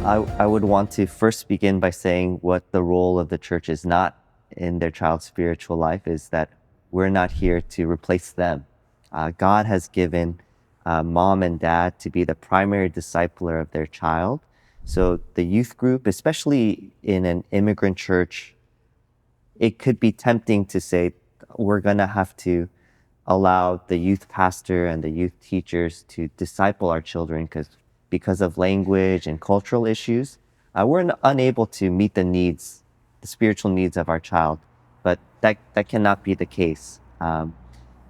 I would want to first begin by saying what the role of the church is not in their child's spiritual life is that we're not here to replace them. God has given mom and dad to be the primary discipler of their child. So the youth group, especially in an immigrant church, it could be tempting to say we're going to have to allow the youth pastor and the youth teachers to disciple our children because of language and cultural issues. We're unable to meet the spiritual needs of our child, but that cannot be the case.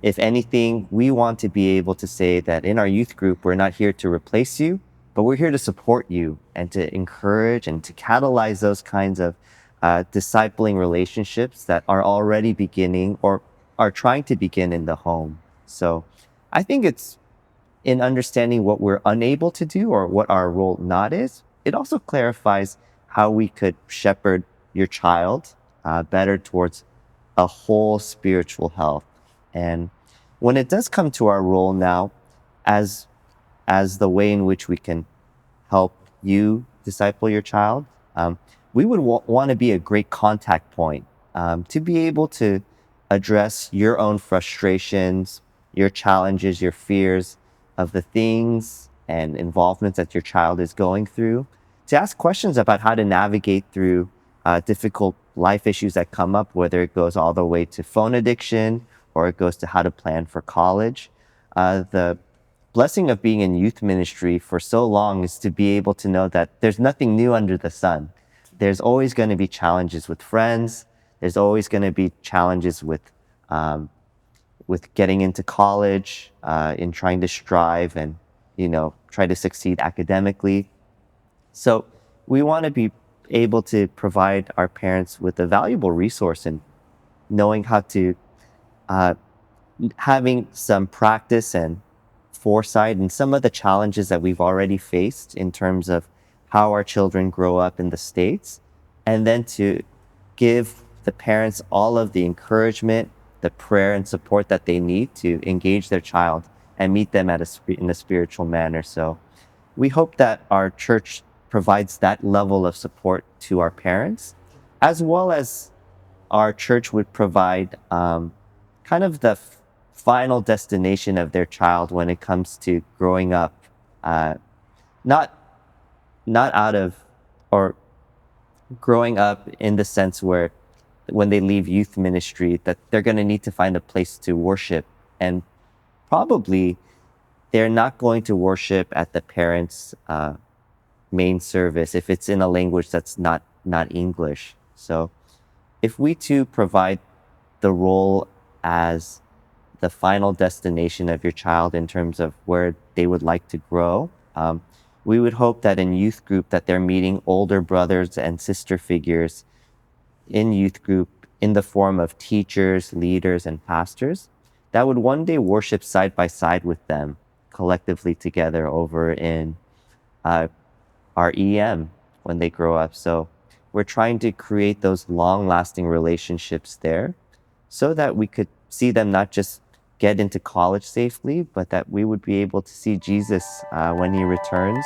If anything, we want to be able to say that in our youth group, we're not here to replace you, but we're here to support you and to encourage and to catalyze those kinds of discipling relationships that are already beginning or are trying to begin in the home. So I think it's in understanding what we're unable to do or what our role not is. It also clarifies how we could shepherd your child better towards a whole spiritual health. And when it does come to our role now as the way in which we can help you disciple your child, we would want to be a great contact point to be able to address your own frustrations, your challenges, your fears of the things and involvements that your child is going through, to ask questions about how to navigate through difficult life issues that come up, whether it goes all the way to phone addiction or it goes to how to plan for college. The blessing of being in youth ministry for so long is to be able to know that there's nothing new under the sun. There's always going to be challenges with friends. There's always going to be challenges with getting into college, in trying to strive and, try to succeed academically. So we want to be able to provide our parents with a valuable resource in knowing how to, uh, having some practice and foresight in some of the challenges that we've already faced in terms of how our children grow up in the States, and then to give the parents all of the encouragement, the prayer and support that they need to engage their child and meet them in a spiritual manner. So we hope that our church provides that level of support to our parents, as well as our church would provide kind of the final destination of their child when it comes to growing up, not not out of or growing up in the sense where when they leave youth ministry that they're going to need to find a place to worship, and probably they're not going to worship at the parents' main service if it's in a language that's not English. So if we too provide the role as the final destination of your child in terms of where they would like to grow, we would hope that in youth group that they're meeting older brothers and sister figures in youth group in the form of teachers, leaders, and pastors that would one day worship side by side with them collectively together over in uh, our EM when they grow up. So we're trying to create those long-lasting relationships there so that we could see them not just get into college safely, but that we would be able to see Jesus when he returns